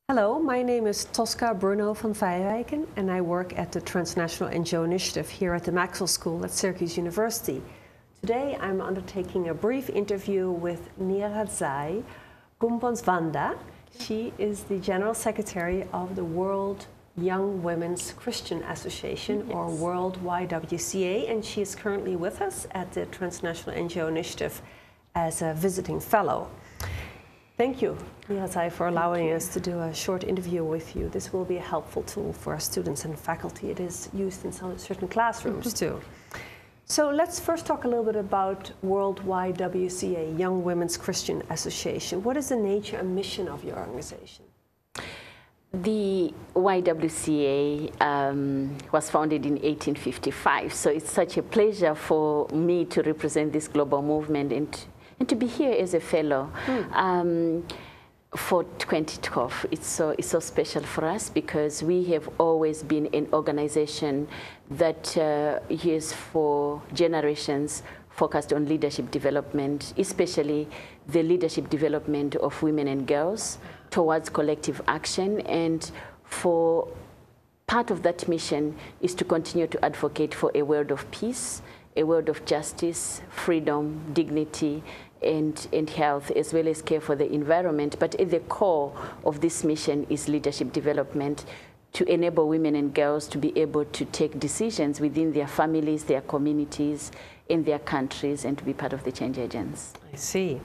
Hello, my name is Tosca Bruno van Vijwijken and I work at the Transnational NGO initiative here at the Maxwell School at Syracuse University. Today I'm undertaking a brief interview with Nyaradzayi Gumbonzvanda. She is the General Secretary of the World Young Women's Christian Association, or World YWCA, and she is currently with us at the Transnational NGO initiative as a visiting fellow. Thank you, Nyaradzayi, for allowing us to do a short interview with you. This will be a helpful tool for our students and faculty. It is used in some certain classrooms too. So let's first talk a little bit about World YWCA, Young Women's Christian Association. What is the nature and mission of your organization? The YWCA was founded in 1855, so it's such a pleasure for me to represent this global movement and to be here as a fellow. For 2012, it's so special for us because we have always been an organization that is for generations focused on leadership development, especially the leadership development of women and girls towards collective action. And for part of that mission is to continue to advocate for a world of peace, a world of justice, freedom, dignity, and health, as well as care for the environment. But at the core of this mission is leadership development, to enable women and girls to be able to take decisions within their families, their communities, in their countries, and to be part of the change agents. I see.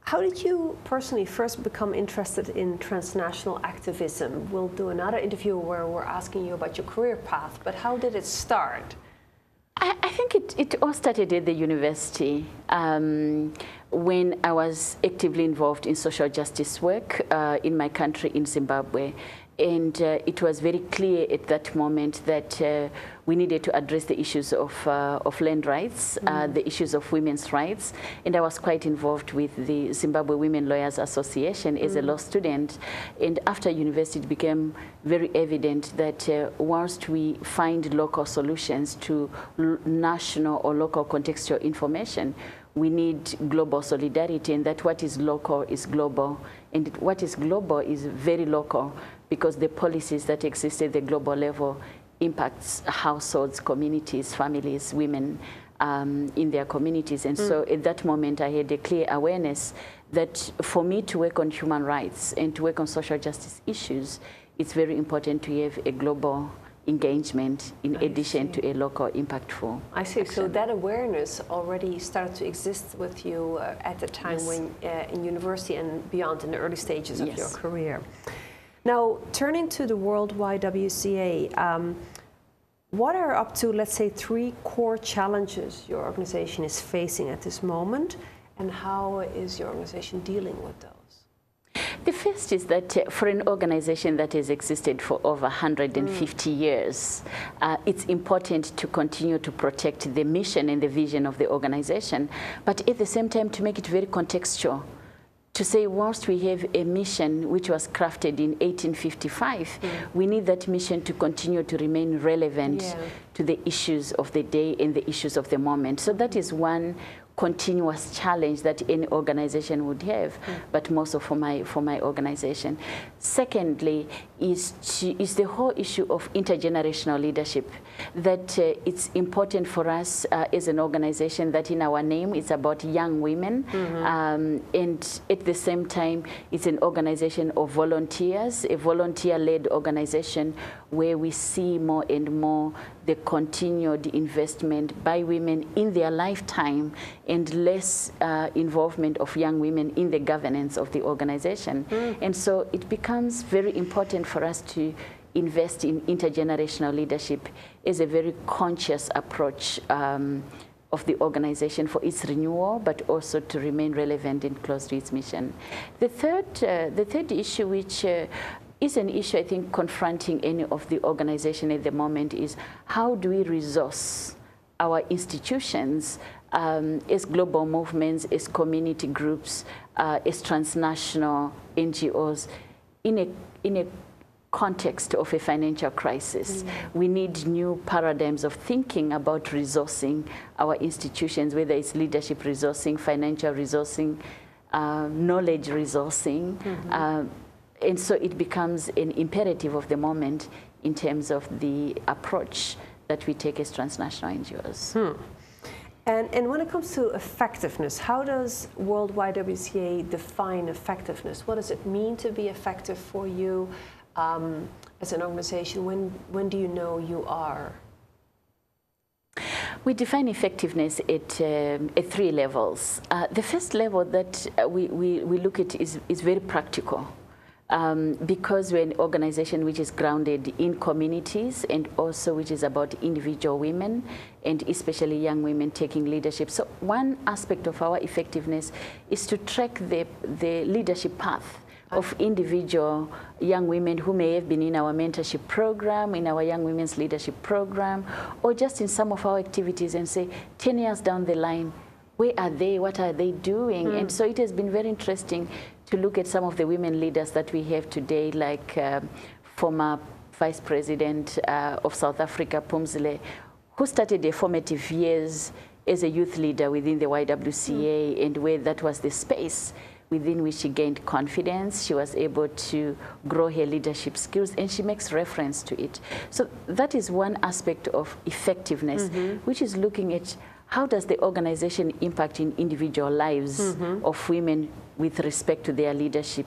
How did you personally first become interested in transnational activism? We'll do another interview where we're asking you about your career path, but how did it start? I think it all started at the university when I was actively involved in social justice work in my country, in Zimbabwe. And it was very clear at that moment that we needed to address the issues of land rights, the issues of women's rights. And I was quite involved with the Zimbabwe Women Lawyers Association as a law student. And after university, it became very evident that whilst we find local solutions to national or local contextual information, we need global solidarity, and that what is local is global. And what is global is very local, because the policies that exist at the global level impacts households, communities, families, women in their communities. And so at that moment, I had a clear awareness that for me to work on human rights and to work on social justice issues, it's very important to have a global engagement in addition to a local impactful I see. action. So that awareness already started to exist with you at the time when in university and beyond, in the early stages of your career. Now, turning to the World YWCA, what are up to, let's say, 3 core challenges your organization is facing at this moment, and how is your organization dealing with those? The first is that for an organization that has existed for over 150 years, it's important to continue to protect the mission and the vision of the organization, but at the same time to make it very contextual. To say, whilst we have a mission which was crafted in 1855, we need that mission to continue to remain relevant to the issues of the day and the issues of the moment. So that is one continuous challenge that any organization would have, but more so for my organization. Secondly, is the whole issue of intergenerational leadership, that it's important for us as an organization that in our name it's about young women, and at the same time it's an organization of volunteers, a volunteer-led organization where we see more and more the continued investment by women in their lifetime and less involvement of young women in the governance of the organization. And so it becomes very important for us to invest in intergenerational leadership as a very conscious approach of the organization for its renewal, but also to remain relevant and close to its mission. The third issue, which is an issue I think confronting any of the organization at the moment, is how do we resource our institutions as global movements, as community groups, as transnational NGOs in a context of a financial crisis. We need new paradigms of thinking about resourcing our institutions, whether it's leadership resourcing, financial resourcing, knowledge resourcing, And so it becomes an imperative of the moment in terms of the approach that we take as transnational NGOs. And when it comes to effectiveness, how does World YWCA define effectiveness? What does it mean to be effective for you as an organization? When do you know you are? We define effectiveness at 3 levels. The first level that we look at is very practical. Because we're an organization which is grounded in communities and also which is about individual women and especially young women taking leadership. So one aspect of our effectiveness is to track the leadership path of individual young women who may have been in our mentorship program, in our young women's leadership program, or just in some of our activities and say, 10 years down the line, where are they? What are they doing? And so it has been very interesting to look at some of the women leaders that we have today, like former Vice President of South Africa, Phumzile, who started their formative years as a youth leader within the YWCA, and where that was the space within which she gained confidence. She was able to grow her leadership skills, and she makes reference to it. So that is one aspect of effectiveness, which is looking at how does the organization impact in individual lives of women with respect to their leadership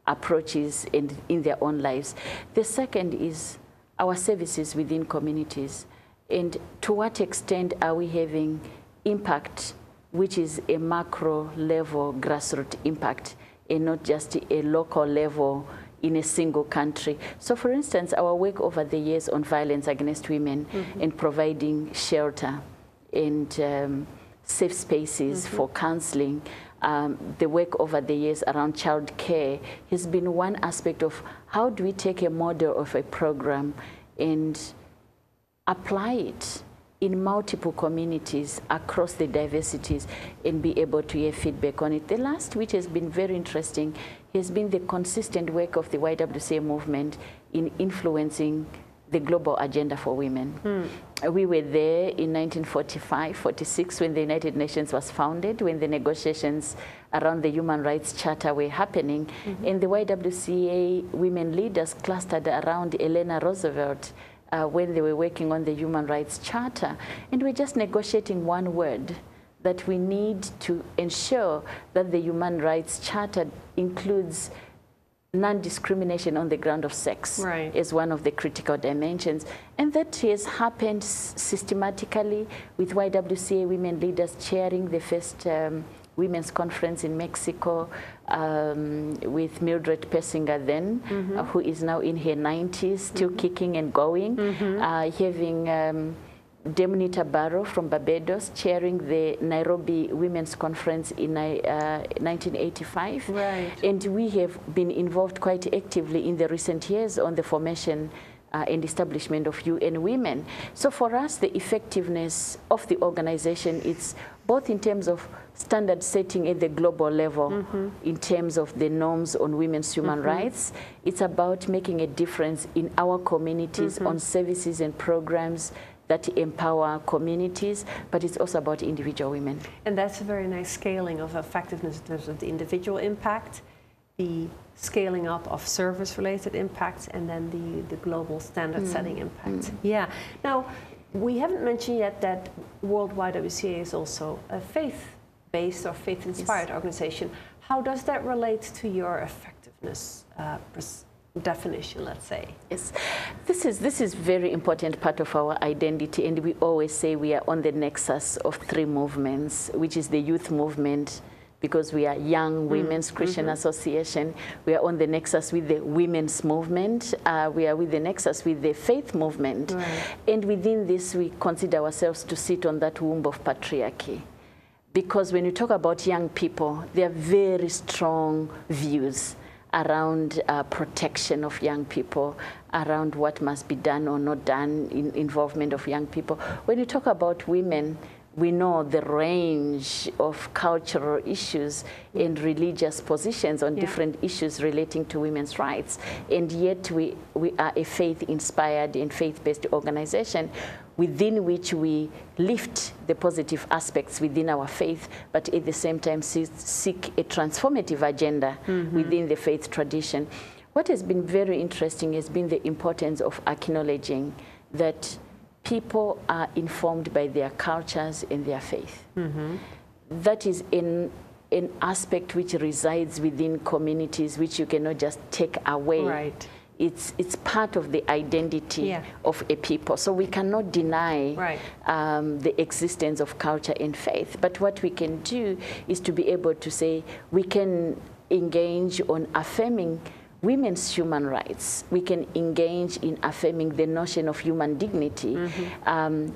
approaches and in their own lives. The second is our services within communities, and to what extent are we having impact which is a macro level grassroots impact and not just a local level in a single country. So for instance, our work over the years on violence against women and providing shelter and safe spaces for counseling, the work over the years around child care has been one aspect of how do we take a model of a program and apply it in multiple communities across the diversities and be able to hear feedback on it. The last, which has been very interesting, has been the consistent work of the YWCA movement in influencing the global agenda for women. We were there in 1945-46 when the United Nations was founded, when the negotiations around the Human Rights Charter were happening, and the YWCA women leaders clustered around Eleanor Roosevelt when they were working on the Human Rights Charter. And we're just negotiating one word, that we need to ensure that the Human Rights Charter includes non-discrimination on the ground of sex as one of the critical dimensions. And that has happened systematically with YWCA women leaders chairing the first women's conference in Mexico with Mildred Persinger then, who is now in her 90s, still kicking and going, having Demonita Barrow from Barbados chairing the Nairobi Women's Conference in 1985. And we have been involved quite actively in the recent years on the formation and establishment of UN Women. So for us, the effectiveness of the organization, it's both in terms of standard setting at the global level, in terms of the norms on women's human rights. It's about making a difference in our communities on services and programs that empower communities, but it's also about individual women. And that's a very nice scaling of effectiveness in terms of the individual impact, the scaling up of service-related impacts, and then the global standard-setting impact. Yeah. Now, we haven't mentioned yet that World YWCA is also a faith-based or faith-inspired organization. How does that relate to your effectiveness definition, let's say? Yes, this is very important part of our identity, and we always say we are on the nexus of 3 movements, which is the youth movement, because we are Young Women's Christian Association. We are on the nexus with the women's movement. We are with the nexus with the faith movement. And within this, we consider ourselves to sit on that womb of patriarchy. Because when you talk about young people, there are very strong views around protection of young people, around what must be done or not done in involvement of young people. When you talk about women, we know the range of cultural issues and religious positions on different issues relating to women's rights. And yet we are a faith-inspired and faith-based organization within which we lift the positive aspects within our faith, but at the same time seek a transformative agenda within the faith tradition. what has been very interesting has been the importance of acknowledging that people are informed by their cultures and their faith. That is an aspect which resides within communities, which you cannot just take away. Right. It's part of the identity of a people. So we cannot deny the existence of culture and faith. But what we can do is to be able to say we can engage on affirming women's human rights. We can engage in affirming the notion of human dignity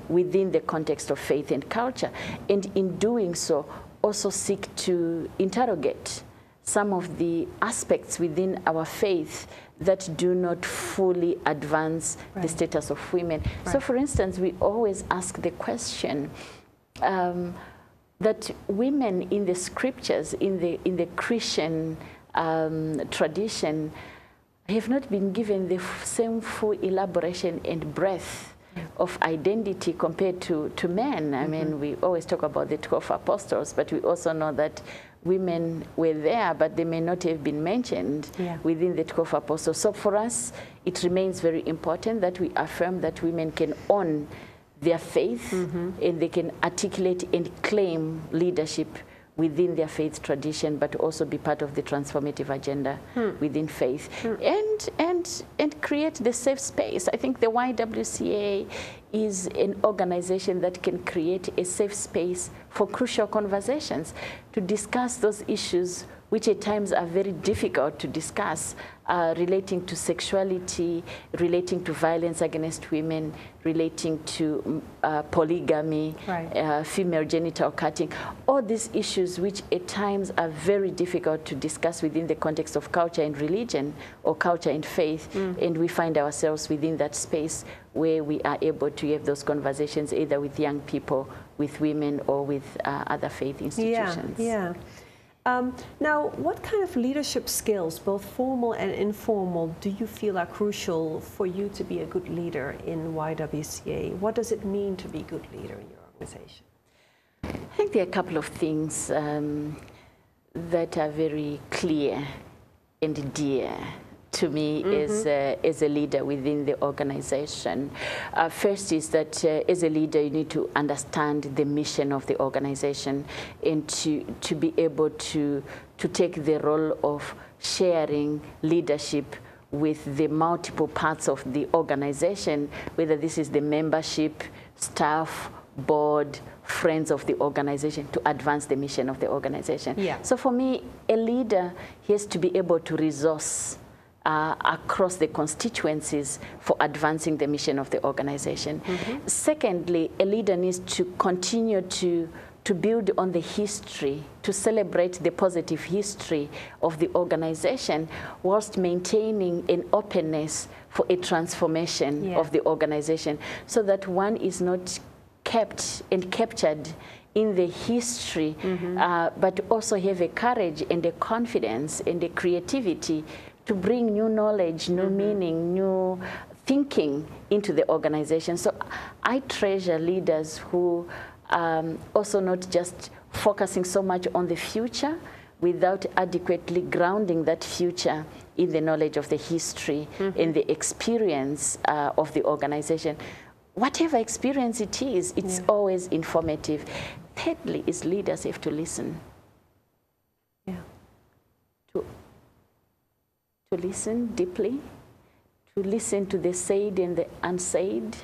within the context of faith and culture. And in doing so, also seek to interrogate some of the aspects within our faith that do not fully advance the status of women. So for instance, we always ask the question that women in the scriptures, in the Christian tradition, have not been given the same full elaboration and breadth of identity compared to men. I mean, we always talk about the 12 apostles, but we also know that women were there, but they may not have been mentioned within the 12 apostles. So for us, it remains very important that we affirm that women can own their faith and they can articulate and claim leadership within their faith tradition, but also be part of the transformative agenda within faith, and create the safe space. I think the YWCA is an organization that can create a safe space for crucial conversations to discuss those issues which at times are very difficult to discuss, relating to sexuality, relating to violence against women, relating to polygamy, female genital cutting, all these issues which at times are very difficult to discuss within the context of culture and religion or culture and faith, and we find ourselves within that space where we are able to have those conversations either with young people, with women, or with other faith institutions. Now, what kind of leadership skills, both formal and informal, do you feel are crucial for you to be a good leader in YWCA? What does it mean to be a good leader in your organization? I think there are a couple of things that are very clear and dear to me as a leader within the organization. First is that as a leader, you need to understand the mission of the organization and to be able to take the role of sharing leadership with the multiple parts of the organization, whether this is the membership, staff, board, friends of the organization, to advance the mission of the organization. So for me, a leader has to be able to resource across the constituencies for advancing the mission of the organization. Secondly, a leader needs to continue to build on the history, to celebrate the positive history of the organization, whilst maintaining an openness for a transformation of the organization, so that one is not kept and captured in the history, but also have a courage and a confidence and a creativity to bring new knowledge, new meaning, new thinking into the organization. So I treasure leaders who also not just focusing so much on the future without adequately grounding that future in the knowledge of the history and the experience of the organization. Whatever experience it is, it's always informative. Thirdly, is leaders have to listen. To listen deeply, to listen to the said and the unsaid,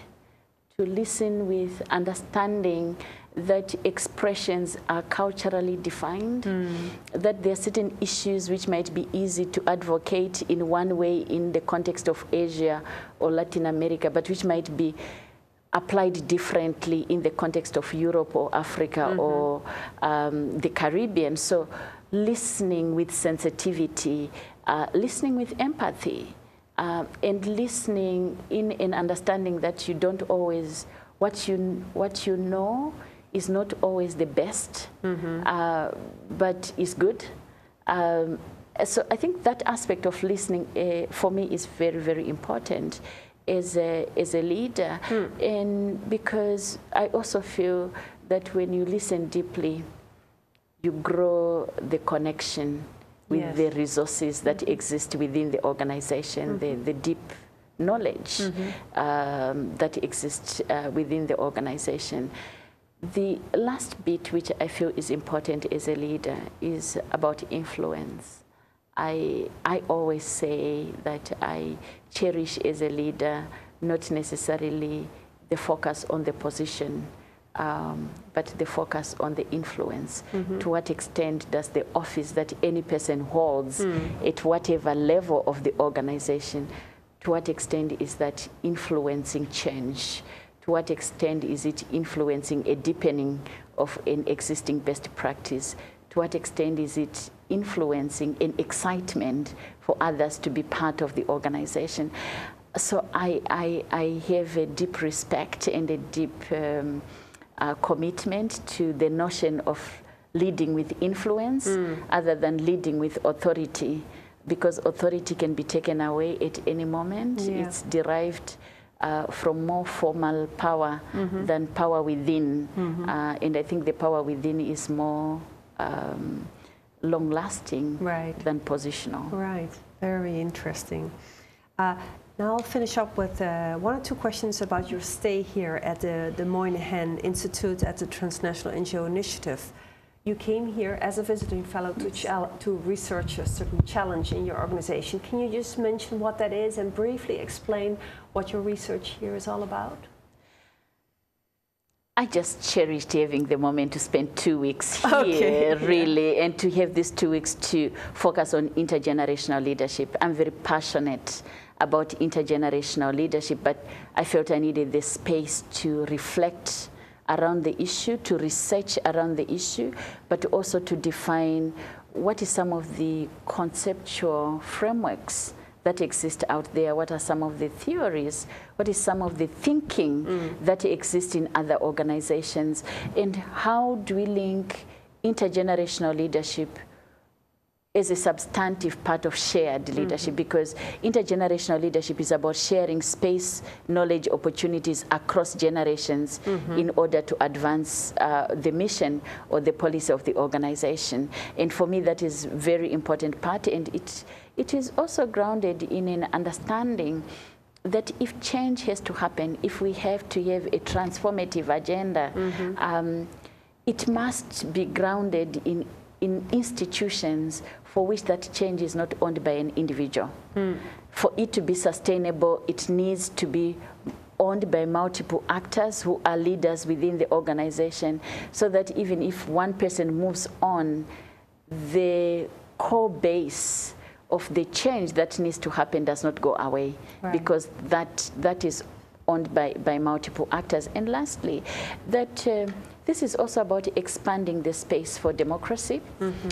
to listen with understanding that expressions are culturally defined, that there are certain issues which might be easy to advocate in one way in the context of Asia or Latin America, but which might be applied differently in the context of Europe or Africa or the Caribbean. So listening with sensitivity, listening with empathy, and listening in an understanding that you don't always, what you know is not always the best, but is good. So I think that aspect of listening for me is very, very important as a leader, and because I also feel that when you listen deeply, you grow the connection with the resources that exist within the organization, the deep knowledge that exists within the organization. The last bit, which I feel is important as a leader, is about influence. I always say that I cherish as a leader not necessarily the focus on the position, but the focus on the influence. To what extent does the office that any person holds at whatever level of the organization, to what extent is that influencing change? To what extent is it influencing a deepening of an existing best practice? To what extent is it influencing an excitement for others to be part of the organization? So I have a deep respect and a deep commitment to the notion of leading with influence other than leading with authority, because authority can be taken away at any moment. It's derived from more formal power than power within. And I think the power within is more long-lasting than positional. Right, very interesting. Now I'll finish up with one or two questions about your stay here at the Moynihan Institute at the Transnational NGO Initiative. You came here as a visiting fellow to research a certain challenge in your organization. Can you just mention what that is and briefly explain what your research here is all about? I just cherished having the moment to spend 2 weeks here, really, and to have these 2 weeks to focus on intergenerational leadership. I'm very passionate about intergenerational leadership, but I felt I needed the space to reflect around the issue, to research around the issue, but also to define what is some of the conceptual frameworks that exist out there, what are some of the theories, what is some of the thinking that exists in other organizations, and how do we link intergenerational leadership as a substantive part of shared leadership, because intergenerational leadership is about sharing space, knowledge, opportunities across generations in order to advance the mission or the policy of the organization. And for me, that is a very important part, and it is also grounded in an understanding that if change has to happen, if we have to have a transformative agenda, it must be grounded in institutions for which that change is not owned by an individual. For it to be sustainable, it needs to be owned by multiple actors who are leaders within the organization, so that even if one person moves on, the core base of the change that needs to happen does not go away, because that is owned by multiple actors. And lastly, that this is also about expanding the space for democracy,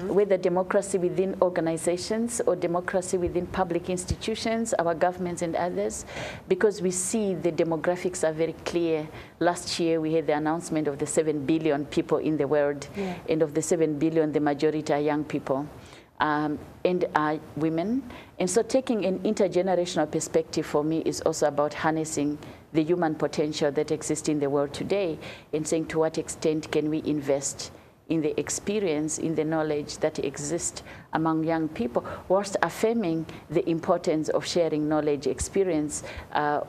whether democracy within organizations or democracy within public institutions, our governments and others, because we see the demographics are very clear. Last year we had the announcement of the 7 billion people in the world, and of the 7 billion, the majority are young people. And are women. And so taking an intergenerational perspective for me is also about harnessing the human potential that exists in the world today, and saying to what extent can we invest in the experience, in the knowledge that exists among young people, whilst affirming the importance of sharing knowledge, experience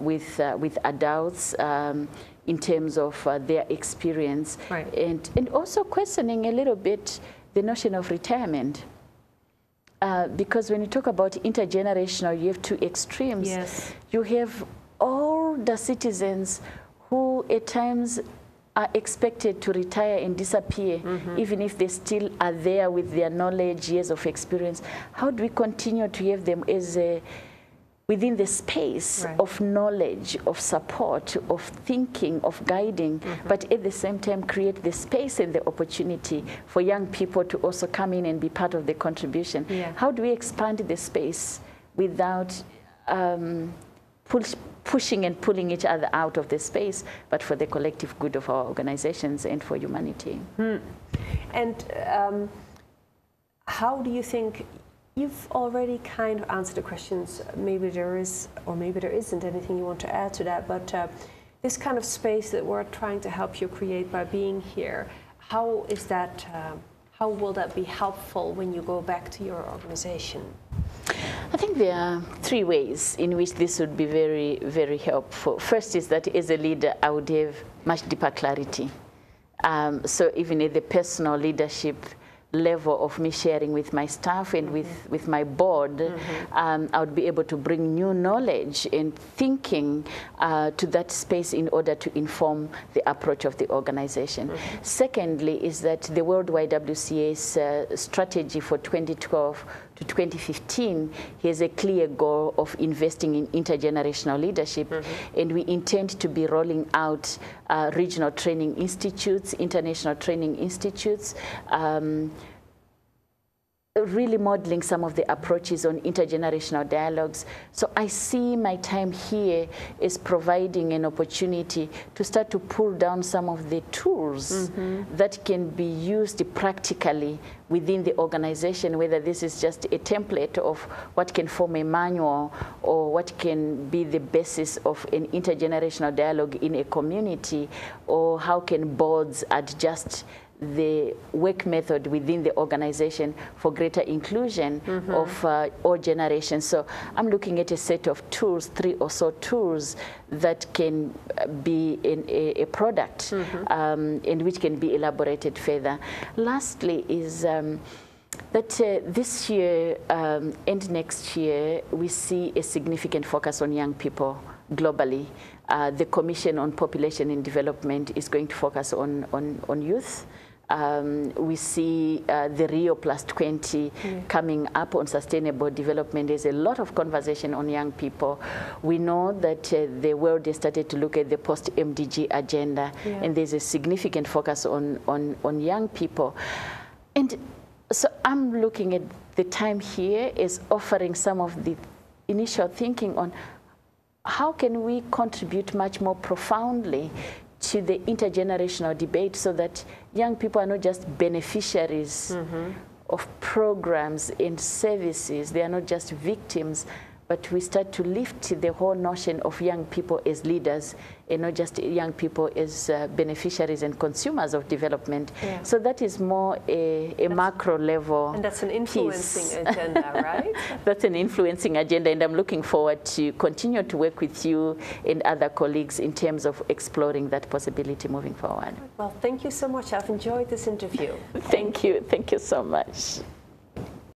with adults in terms of their experience, and also questioning a little bit the notion of retirement. Because when you talk about intergenerational, you have two extremes. You have older citizens who at times are expected to retire and disappear, even if they still are there with their knowledge, years of experience. How do we continue to have them as within the space of knowledge, of support, of thinking, of guiding, but at the same time create the space and the opportunity for young people to also come in and be part of the contribution? How do we expand the space without pushing and pulling each other out of the space, but for the collective good of our organizations and for humanity? And how do you think, you've already kind of answered the questions, maybe there is or maybe there isn't anything you want to add to that, but this kind of space that we're trying to help you create by being here, how is that how will that be helpful when you go back to your organization? I think there are three ways in which this would be very, very helpful. First is that as a leader, I would have much deeper clarity. So even at the personal leadership level of me sharing with my staff and with my board, I would be able to bring new knowledge and thinking to that space in order to inform the approach of the organization. Secondly is that the World YWCA's strategy for 2012 to 2015 has a clear goal of investing in intergenerational leadership, and we intend to be rolling out regional training institutes, international training institutes, really modeling some of the approaches on intergenerational dialogues. So I see my time here as providing an opportunity to start to pull down some of the tools that can be used practically within the organization, whether this is just a template of what can form a manual or what can be the basis of an intergenerational dialogue in a community, or how can boards adjust the work method within the organization for greater inclusion of all generations. So I'm looking at a set of tools, 3 or so tools that can be in a product and which can be elaborated further. Lastly is that this year and next year we see a significant focus on young people globally. The Commission on Population and Development is going to focus on youth. We see the Rio +20 coming up on sustainable development. There's a lot of conversation on young people. We know that the world has started to look at the post-MDG agenda, and there's a significant focus on young people. And so I'm looking at the time here as offering some of the initial thinking on how can we contribute much more profoundly to the intergenerational debate, so that young people are not just beneficiaries of programs and services. They are not just victims, but we start to lift the whole notion of young people as leaders and not just young people as beneficiaries and consumers of development. So that is more a macro level. And that's an influencing agenda, right? That's an influencing agenda, and I'm looking forward to continue to work with you and other colleagues in terms of exploring that possibility moving forward. Well, thank you so much. I've enjoyed this interview. Thank you. Thank you so much.